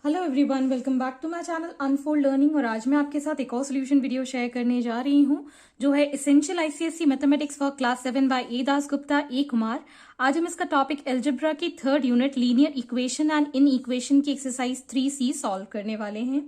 Hello everyone, welcome back to my channel unfold learning. और आज मैं आपके साथ एक और सोल्यूशन वीडियो शेयर करने जा रही हूं जो है essential ICSE mathematics for class 7 by A Das Gupta A Kumar. आज हम इसका टॉपिक एल्जेब्रा की third unit linear equation and inequation की एक्सरसाइज 3C सॉल्व करने वाले हैं।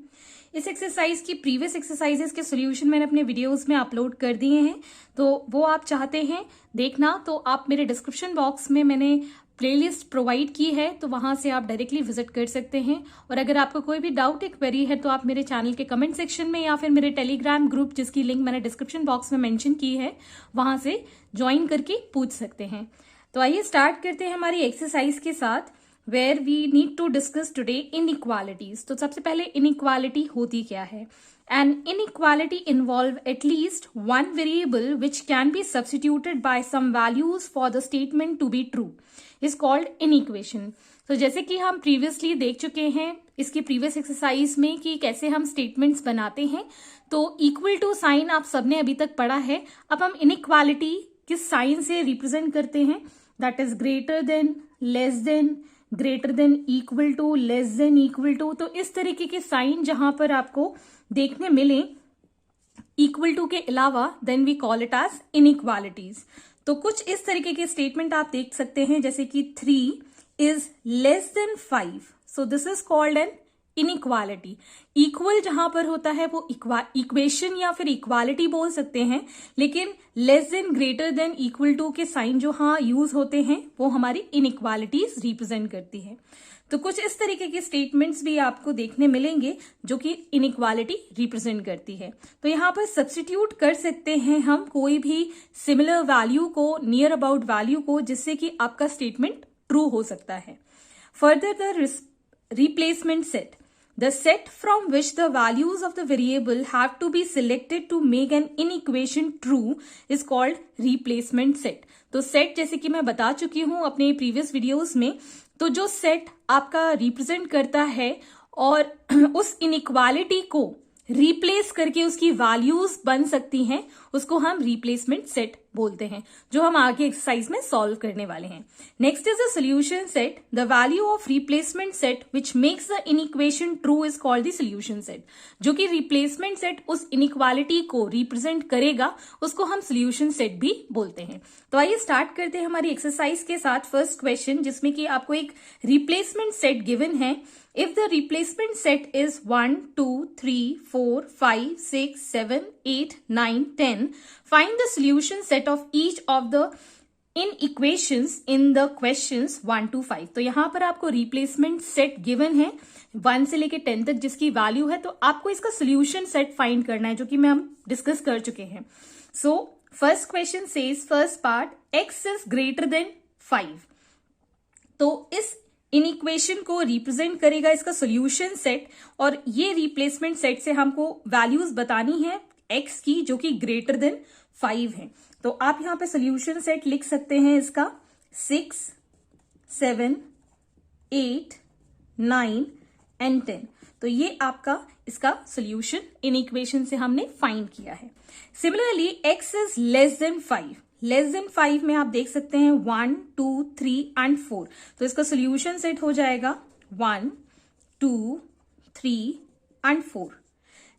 इस एक्सरसाइज की प्रीवियस एक्सरसाइजेस के सोल्यूशन मैंने अपने वीडियोस में अपलोड कर दिए हैं, तो वो आप चाहते हैं देखना तो आप मेरे डिस्क्रिप्शन बॉक्स में मैंने प्लेलिस्ट प्रोवाइड की है, तो वहां से आप डायरेक्टली विजिट कर सकते हैं। और अगर आपको कोई भी डाउट या क्वेरी है तो आप मेरे चैनल के कमेंट सेक्शन में या फिर मेरे टेलीग्राम ग्रुप जिसकी लिंक मैंने डिस्क्रिप्शन बॉक्स में मेंशन की है वहां से ज्वाइन करके पूछ सकते हैं। तो आइए स्टार्ट करते हैं हमारी एक्सरसाइज के साथ, where we need to discuss today inequalities. तो सबसे पहले इनइक्वालिटी होती क्या है? An inequality involve at least one variable which can be substituted by some values for the statement to be true is called inequation। तो जैसे कि हम प्रीवियसली देख चुके हैं इसकी प्रीवियस एक्सरसाइज में कि कैसे हम स्टेटमेंट्स बनाते हैं, तो इक्वल टू साइन आप सबने अभी तक पढ़ा है। अब हम इनइक्वालिटी किस साइन से रिप्रेजेंट करते हैं? That is greater than, less than, greater than, equal to, less than, equal to. तो इस तरीके के साइन जहां पर आपको देखने मिले इक्वल टू के अलावा, then we call it as inequalities. तो कुछ इस तरीके के स्टेटमेंट आप देख सकते हैं, जैसे कि 3 is less then 5, so this is called an inequality. Equal जहां पर होता है वो इक्वेशन या फिर इक्वालिटी बोल सकते हैं, लेकिन less than, greater than, equal to के साइन जो हाँ यूज होते हैं वो हमारी इनइक्वालिटीज रिप्रेजेंट करती है। तो कुछ इस तरीके के स्टेटमेंट्स भी आपको देखने मिलेंगे जो कि इनइक्वालिटी रिप्रेजेंट करती है। तो यहाँ पर सब्स्टिट्यूट कर सकते हैं हम कोई भी सिमिलर वैल्यू को, नियर अबाउट वैल्यू को, जिससे कि आपका स्टेटमेंट ट्रू हो सकता है। Further the replacement set, the set from which the values of the variable have to be selected to make an inequation true is called replacement set। तो set जैसे कि मैं बता चुकी हूं अपने प्रीवियस वीडियोस में, तो जो सेट आपका रिप्रेजेंट करता है और उस इनइक्वालिटी को रिप्लेस करके उसकी वैल्यूज बन सकती हैं, उसको हम रिप्लेसमेंट सेट बोलते हैं, जो हम आगे एक्सरसाइज में सॉल्व करने वाले हैं। Next is a solution set. The value of replacement set which makes the inequation true is called the solution set. जो कि रिप्लेसमेंट सेट उस इनइक्वालिटी को रिप्रेजेंट करेगा, उसको हम सोल्यूशन सेट भी बोलते हैं। तो आइए स्टार्ट करते हैं हमारी एक्सरसाइज के साथ। फर्स्ट क्वेश्चन, जिसमें कि आपको एक रिप्लेसमेंट सेट गिवन है। If the replacement set is 1, 2, 3, 4, 5, 6, 7, 8, 9, 10, find the solution set of each of the inequations in the questions 1 to 5। तो यहां पर आपको रिप्लेसमेंट सेट गिवन है 1 से लेके 10 तक जिसकी वैल्यू है, तो आपको इसका सोल्यूशन सेट फाइंड करना है, जो कि हम डिस्कस कर चुके हैं। So first question says, first part, x is greater then 5। तो इस इनइक्वेशन को रिप्रेजेंट करेगा इसका सोल्यूशन सेट, और ये रिप्लेसमेंट सेट से हमको वैल्यूज बतानी है x की जो कि ग्रेटर देन 5 है। तो आप यहां पे सोल्यूशन सेट लिख सकते हैं इसका 6, 7, 8, 9 एंड 10। तो ये आपका इसका सोल्यूशन इनइक्वेशन से हमने फाइंड किया है। Similarly x is less then 5। Less than 5 में आप देख सकते हैं 1, 2, 3 एंड 4। तो इसका सोल्यूशन सेट हो जाएगा 1, 2, 3 and 4।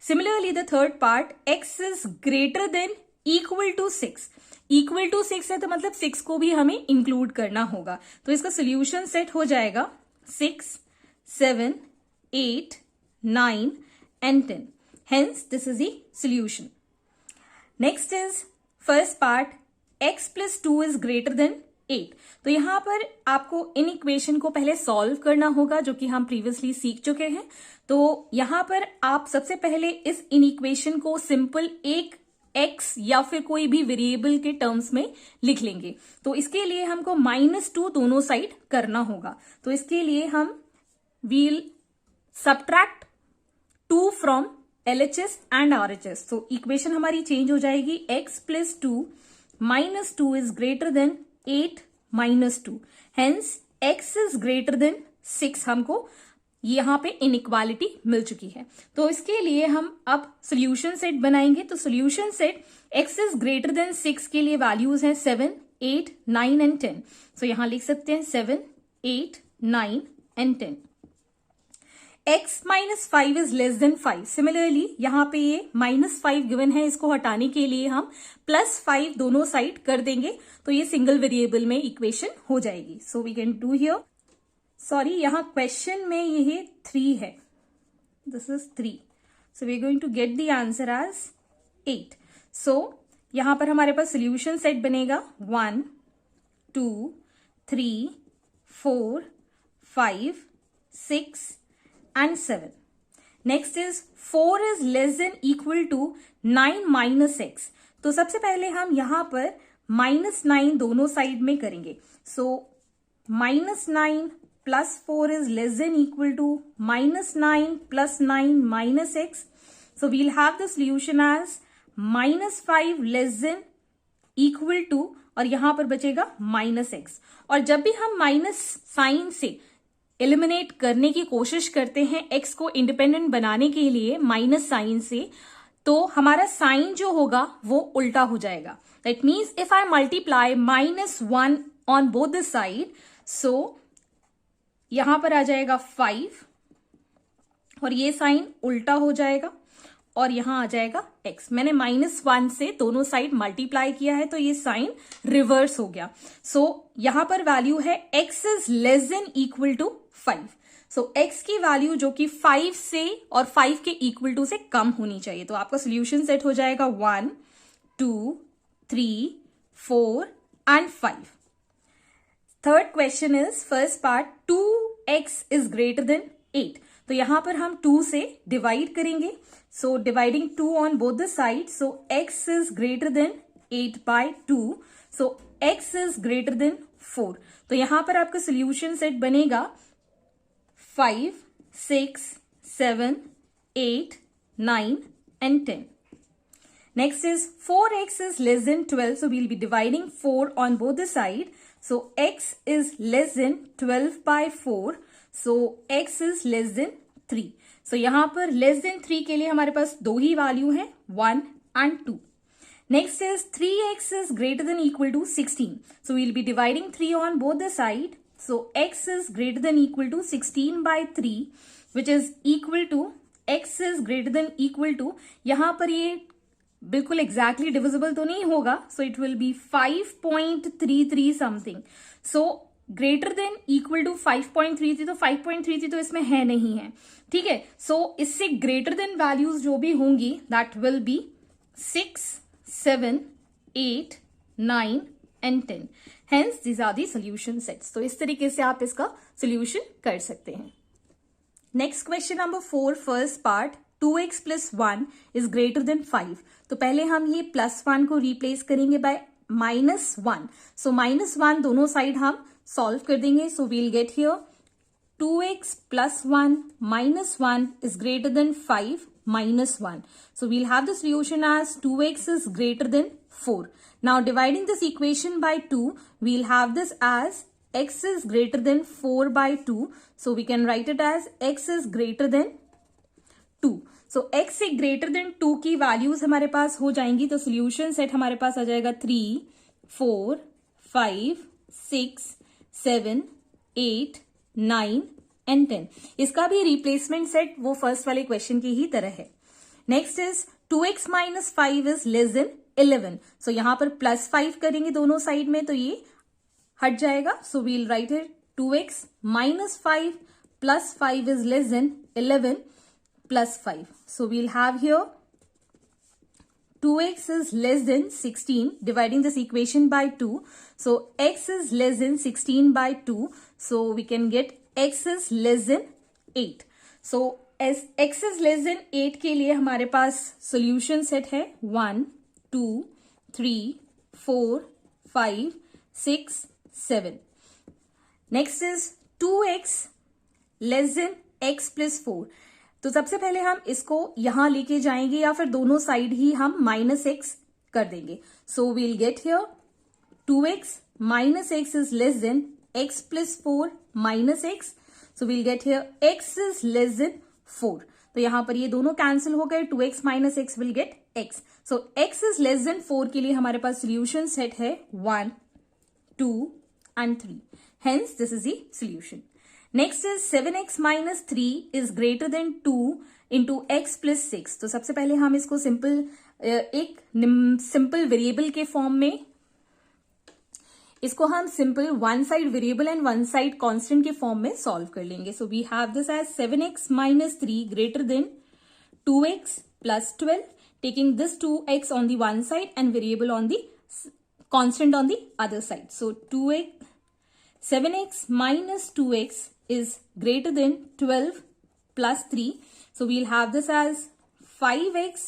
Similarly the third part, x is greater than equal to 6। Equal to 6 है तो मतलब 6 को भी हमें इंक्लूड करना होगा, तो इसका सोल्यूशन सेट हो जाएगा 6, 7, 8, 9 and 10। Hence this is the solution. Next is first part, x plus 2 is greater then 8। तो यहां पर आपको इन इक्वेशन को पहले सॉल्व करना होगा, जो कि हम प्रीवियसली सीख चुके हैं। तो यहां पर आप सबसे पहले इस इन इक्वेशन को सिंपल एक x या फिर कोई भी वेरिएबल के टर्म्स में लिख लेंगे। तो इसके लिए हमको -2 दोनों साइड करना होगा। तो इसके लिए हम will subtract 2 from LHS and RHS। तो इक्वेशन हमारी चेंज हो जाएगी, x plus 2 -2 is greater than 8 minus 2। Hence x is greater than 6। हमको यहां पे इनइक्वालिटी मिल चुकी है। तो इसके लिए हम अब सोल्यूशन सेट बनाएंगे। तो solution set x is greater than 6 के लिए वैल्यूज हैं 7, 8, 9 एंड 10। सो यहां लिख सकते हैं 7, 8, 9 and 10। x minus 5 is less then 5। Similarly यहां पे ये -5 गिवन है, इसको हटाने के लिए हम +5 दोनों साइड कर देंगे तो ये सिंगल वेरिएबल में इक्वेशन हो जाएगी। So we can do here, sorry यहां क्वेश्चन में ये 3 है, this is 3, so we are going to get the answer as 8। सो यहां पर हमारे पास सोल्यूशन सेट बनेगा 1 2 3 4 5 6 and 7. Next is 4 is less than equal to 9 minus x. तो सबसे पहले हम यहां पर -9 दोनों साइड में करेंगे। सो -9 plus 4 is less than equal to -9 plus 9 minus x. So we'll have the solution as -5 less than equal to, और यहां पर बचेगा -x। और जब भी हम माइनस साइन से एलिमिनेट करने की कोशिश करते हैं x को इंडिपेंडेंट बनाने के लिए माइनस साइन से, तो हमारा साइन जो होगा वो उल्टा हो जाएगा। That means if I multiply -1 on both the side, so यहां पर आ जाएगा 5 और ये साइन उल्टा हो जाएगा और यहां आ जाएगा x। मैंने -1 से दोनों साइड मल्टीप्लाई किया है तो ये साइन रिवर्स हो गया। सो यहां पर वैल्यू है x is less than equal to 5। So x की वैल्यू जो कि 5 से और 5 के इक्वल टू से कम होनी चाहिए। तो आपका सोल्यूशन सेट हो जाएगा 1 2 3 4 and 5। Third question is first part 2x is greater then 8। तो यहां पर हम 2 से डिवाइड करेंगे। So dividing 2 on both the side, so x is greater then 8/2। So x is greater then 4। तो यहां पर आपका सोल्यूशन सेट बनेगा 5 6 7 8 9 and 10. Next is 4x is less than 12. So we'll be dividing 4 on both the side. So x is less than 12/4. So x is less than 3. So यहां पर less than 3 के लिए हमारे पास दो ही वैल्यू है, 1 and 2. Next is 3x is greater than equal to 16. So we'll be dividing 3 on both the side. So x is greater than equal to 16/3, which is equal to x is greater than equal to, यहां पर ये बिल्कुल exactly divisible तो नहीं होगा, so it will be 5.33 something. So greater than equal to 5.33, तो 5.33 तो इसमें है नहीं है, ठीक है। सो इससे ग्रेटर देन वैल्यूज जो भी होंगी that will be 6 7 8 9 and 10. Hence these are the solution sets. तो इस तरीके से आप इसका सोल्यूशन कर सकते हैं। Next question number 4, first part 2x plus 1 is greater than 5. तो पहले हम ये +1 को रिप्लेस करेंगे बाय -1। सो -1 दोनों साइड हम सॉल्व कर देंगे। So we'll get here 2x plus 1 minus 1 is greater than 5 minus 1. So we'll have the solution as 2x is greater than 4. Now dividing this equation by 2, we'll have this as x is greater than 4/2. So we can write it as x is greater than 2. So x से greater than 2 की values हमारे पास हो जाएंगी। तो solution set हमारे पास आ जाएगा 3 4 5 6 7 8 9 and 10। इसका भी रिप्लेसमेंट सेट वो फर्स्ट वाले क्वेश्चन की ही तरह है। Next is 2x minus 5 is less than 11. सो यहां पर +5 करेंगे दोनों साइड में तो ये हट जाएगा। So we'll write here 2x minus 5 plus 5 is less than 11 plus 5. So we'll have here 2x is less than 16, dividing this equation by 2. So x is less than 16/2. So we can get x is less than 8. So as x is less than 8 के लिए हमारे पास solution set है 1 2 3 4 5 6 7. Next is 2x less than x plus 4. तो सबसे पहले हम इसको यहां लेके जाएंगे या फिर दोनों साइड ही हम -x कर देंगे। So we'll get here 2x minus x is less than x plus 4 minus x. So we'll get here x is less than 4. तो यहां पर ये दोनों कैंसिल हो गए, 2x minus x will get x. So x is less than 4 के लिए हमारे पास सोल्यूशन सेट है 1 2 and 3. Hence this is the solution. Next is 7x minus 3 is greater then 2 into x plus 6। तो सबसे पहले हम इसको एक सिंपल वेरिएबल के फॉर्म में, इसको हम simple one side variable and one side constant के फॉर्म में सॉल्व कर लेंगे। So we have this as 7x minus 3 greater than 2x plus 12, taking this 2x on the one side and variable on the constant on the other side. So 7x minus 2x is greater than 12 plus 3. So we'll have this as 5x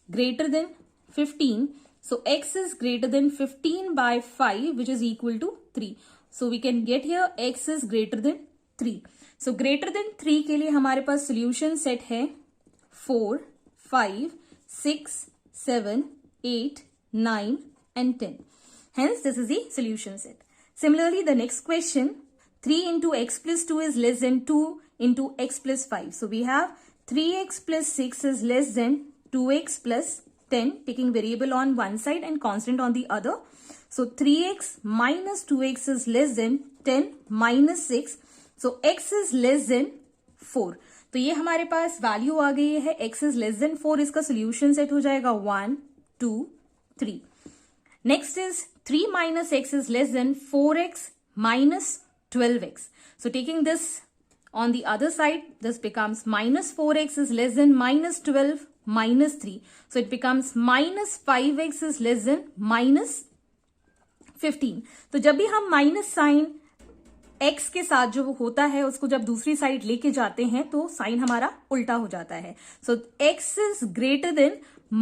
greater than 15. So x is greater than 15 by 5, which is equal to 3. So we can get here x is greater than 3. So greater than 3 के लिए हमारे पास solution set है 4, 5, 6, 7, 8, 9 and 10. Hence this is the solution set. Similarly, the next question, 3 into x plus 2 is less than 2 into x plus 5. So we have 3x plus 6 is less than 2x plus 10, taking variable on one side and constant on the other. So 3x minus 2x is less than 10 minus 6. So x is less than 4. तो ये हमारे पास value आ गई है x is less than 4. इसका solution set हो जाएगा 1, 2, 3. Next is 3 minus x is less than 4x minus 12x. So taking this on the other side, this becomes minus 4x is less than minus 12 minus 3. So it becomes minus 5x is less than minus 15. तो जब भी हम minus sign x के साथ जो होता है उसको जब दूसरी साइड लेके जाते हैं तो साइन हमारा उल्टा हो जाता है। सो x is greater than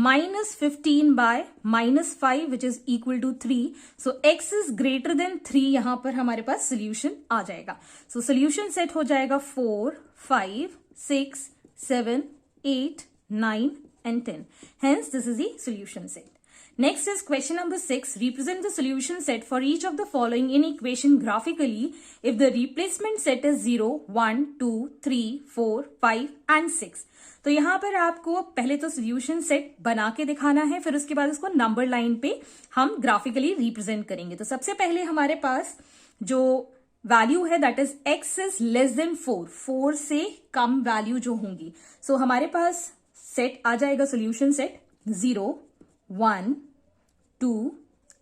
minus 15 by minus 5 which is equal to 3. So x is greater than 3, यहां पर हमारे पास सोल्यूशन आ जाएगा। सो सोल्यूशन सेट हो जाएगा 4, 5, 6, 7, 8, 9 and 10. Hence this is the solution set. Next is question number 6. Represent the solution set for each of the following in equation graphically if the replacement set is 0, 1, 2, 3, 4, 5 and 6. तो यहाँ पर आपको पहले तो solution set बना के दिखाना है, फिर उसके बाद उसको नंबर लाइन पे हम ग्राफिकली रिप्रेजेंट करेंगे। तो सबसे पहले हमारे पास जो वैल्यू है that is x is less then 4, 4 से कम वैल्यू जो होंगी। सो हमारे पास सेट आ जाएगा सोल्यूशन सेट 0, 1, 2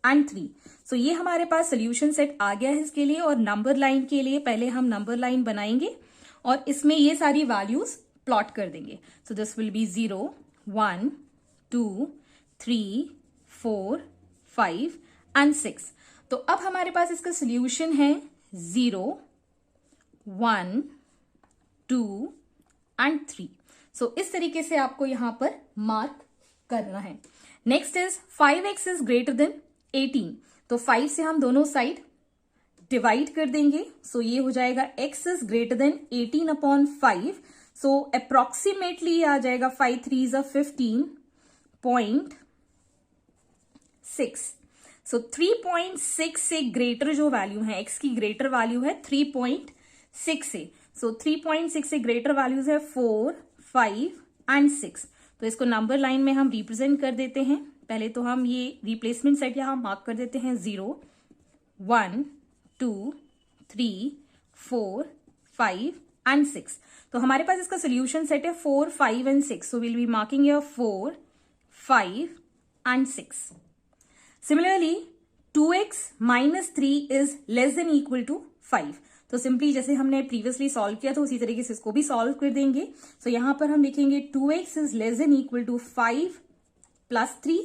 एंड 3। सो ये हमारे पास सोल्यूशन सेट आ गया है इसके लिए। और नंबर लाइन के लिए पहले हम नंबर लाइन बनाएंगे और इसमें ये सारी वैल्यूज प्लॉट कर देंगे। So this will be 0, 1, 2, 3, 4, 5 and 6। तो अब हमारे पास इसका सोल्यूशन है 0, 1, 2 एंड 3। सो इस तरीके से आपको यहां पर मार्क करना है। Next is 5x is greater then 18। तो 5 से हम दोनों साइड डिवाइड कर देंगे। सो ये हो जाएगा x is greater then 18 upon 5। So approximately ये आ जाएगा 5 3 15.6। सो 3.6 से ग्रेटर जो वैल्यू है, x की ग्रेटर वैल्यू है 3.6 से। सो 3.6 से ग्रेटर वैल्यूज है 4, 5 एंड 6। तो इसको नंबर लाइन में हम रिप्रेजेंट कर देते हैं। पहले तो हम ये रिप्लेसमेंट सेट यहां मार्क कर देते हैं 0, 1, 2, 3, 4, 5 एंड 6। तो हमारे पास इसका सोल्यूशन सेट है 4, 5 and 6। So will be marking here 4, 5 and 6। Similarly 2x minus 3 is less than equal to 5. तो सिंपली जैसे हमने प्रीवियसली सॉल्व किया तो उसी तरीके से इसको भी सॉल्व कर देंगे। सो यहां पर हम लिखेंगे 2x is less than equal to 5 plus 3.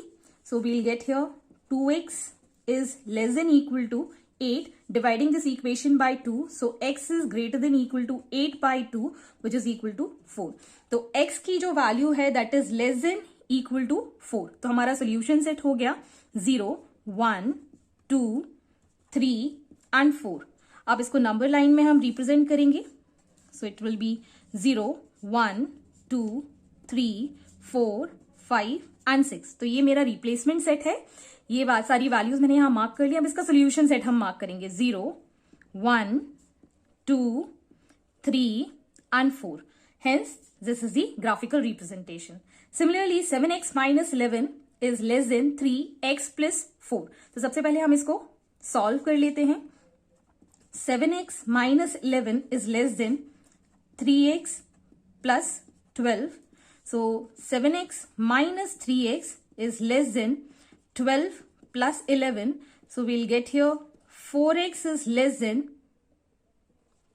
So we'll get here 2x is less than equal to 8, dividing this equation by 2. So x is greater than equal to 8 by 2, which is equal to 4. तो x की जो value है that is less than equal to 4. तो हमारा solution set हो गया 0, 1, 2, 3 and 4। अब इसको नंबर लाइन में हम रिप्रेजेंट करेंगे। सो इट विल बी 0, 1, 2, 3, 4, 5 एंड 6। तो ये मेरा रिप्लेसमेंट सेट है। ये सारी वैल्यूज मैंने यहां मार्क कर लिया। अब इसका सोल्यूशन सेट हम मार्क करेंगे 0, 1, 2, 3 and 4। Hence this is the graphical representation. Similarly 7x minus 11 is less than 3x plus 4। तो सबसे पहले हम इसको सॉल्व कर लेते हैं। 7x minus 11 is less than 3x plus 12. So 7x minus 3x is less than 12 plus 11. So we'll get here 4x is less than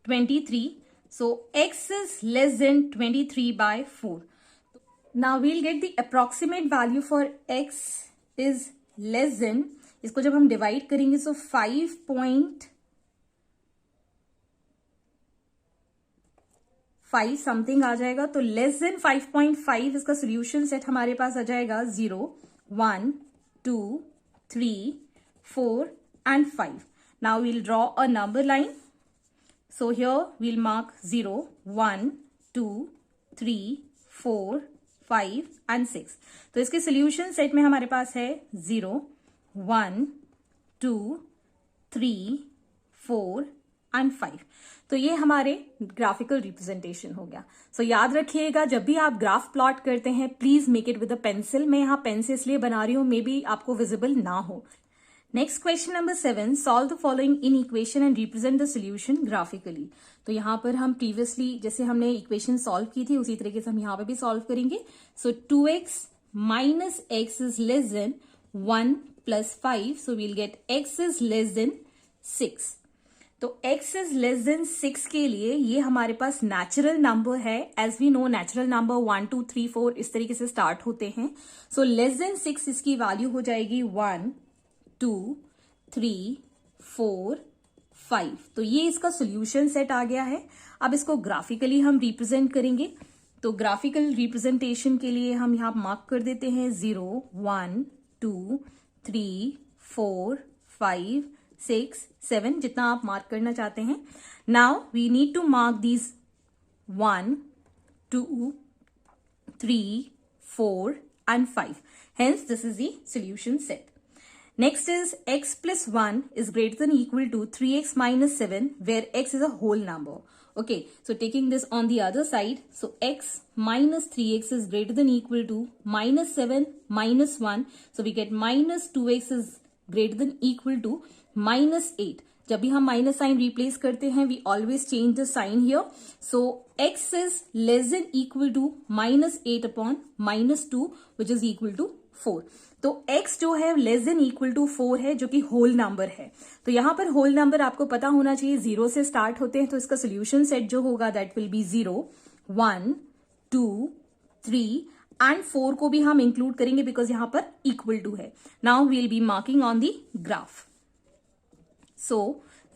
23. So x is less than 23 by 4. Now we'll get the approximate value for x is less than, इसको जब हम divide करेंगे तो 5.5 something आ जाएगा. तो less than 5.5 इसका solution set हमारे पास आ जाएगा 0, 1, 2, 3, 4 and 5. Now we'll draw a number line. So here we'll mark 0, 1, 2, 3, 4, 5 and 6. तो इसके सोल्यूशन सेट में हमारे पास है 0, 1, 2, 3, 4 and 5. तो ये हमारे ग्राफिकल रिप्रेजेंटेशन हो गया. सो याद रखिएगा, जब भी आप ग्राफ प्लॉट करते हैं please make it with a pencil. मैं यहाँ पेन से इसलिए बना रही हूँ, मे बी आपको विजिबल ना हो. Next question number 7, solve the following in equation and represent the solution graphically. तो यहाँ पर हम प्रीवियसली जैसे हमने इक्वेशन सॉल्व की थी उसी तरीके से हम यहाँ पे भी सॉल्व करेंगे. So 2x minus x is less than 1 plus 5. So we'll get x is less than 6. तो x इज लेस देन 6 के लिए ये हमारे पास नेचुरल नंबर है. As we know natural number 1, 2, 3, 4 इस तरीके से स्टार्ट होते हैं. सो लेस देन 6 इसकी वैल्यू हो जाएगी 1, 2, 3, 4, 5. तो ये इसका सोल्यूशन सेट आ गया है. अब इसको ग्राफिकली हम रिप्रेजेंट करेंगे. तो ग्राफिकल रिप्रेजेंटेशन के लिए हम यहाँ मार्क कर देते हैं 0, 1, 2, 3, 4, 5, 6, 7 जितना आप मार्क करना चाहते हैं. Now we need to mark these 1, 2, 3, 4 and 5. Hence this is the solution set. Next is x plus 1 is greater than or equal to 3x minus 7 where x is a whole number. Okay, so taking this on the other side, so x minus 3x is greater than or equal to minus 7 minus 1. So we get minus 2x is greater than or equal to minus 8. जब भी हम minus sign replace करते हैं we always change the sign here. So x is less than equal to minus 8 upon minus 2 which is equal to 4. तो x जो है less than equal to 4 है जो कि होल नंबर है. तो यहां पर होल नंबर आपको पता होना चाहिए 0 से स्टार्ट होते हैं. तो इसका सोल्यूशन सेट जो होगा दैट विल बी 0, 1, 2, 3 एंड 4 को भी हम इंक्लूड करेंगे बिकॉज यहां पर इक्वल टू है. Now we will be marking on the graph. So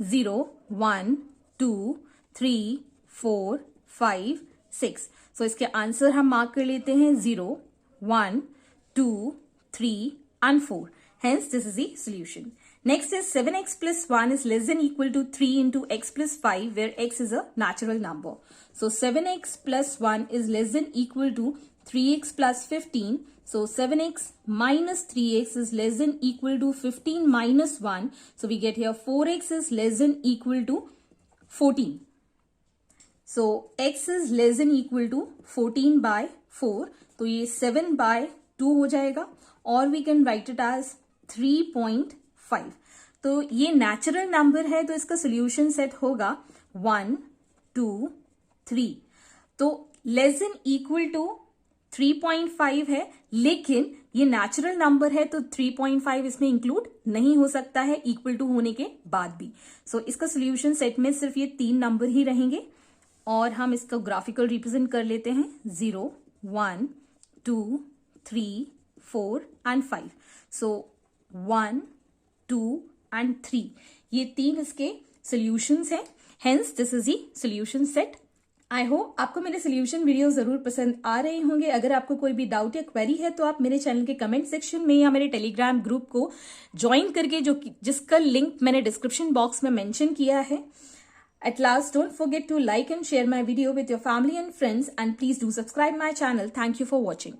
0, 1, 2, 3, 4, 5, 6. So इसके आंसर हम मार्क कर लेते हैं 0, 1, 2, 3 and 4. Hence this is the solution. Next is 7x plus 1 is less than or equal to 3 into x plus 5 where x is a natural number. So 7x plus 1 is less than or equal to 3x plus 15. So 7x minus 3x is less than or equal to 15 minus 1. So we get here 4x is less than or equal to 14. So x is less than or equal to 14 by 4. तो ये 7 by 2 हो जाएगा और we can write it as 3.5. तो ये natural number है तो इसका सोल्यूशन सेट होगा 1, 2, 3. तो लेस देन इक्वल टू 3.5 है लेकिन ये नेचुरल नंबर है तो 3.5 इसमें इंक्लूड नहीं हो सकता है इक्वल टू होने के बाद भी. सो इसका सोल्यूशन सेट में सिर्फ ये 3 नंबर ही रहेंगे और हम इसको ग्राफिकल रिप्रेजेंट कर लेते हैं 0, 1, 2, 3, 4 and 5. सो 1, 2 and 3 ये 3 इसके सोल्यूशंस हैं. Hence this is the solution set. I hope आपको मेरे सोल्यूशन वीडियो जरूर पसंद आ रहे होंगे. अगर आपको कोई भी डाउट या क्वेरी है तो आप मेरे चैनल के कमेंट सेक्शन में या मेरे टेलीग्राम ग्रुप को ज्वाइन करके जिसका लिंक मैंने डिस्क्रिप्शन बॉक्स में मेंशन किया है. At last, don't forget to like and share my video with your family and friends and please do subscribe my channel. Thank you for watching.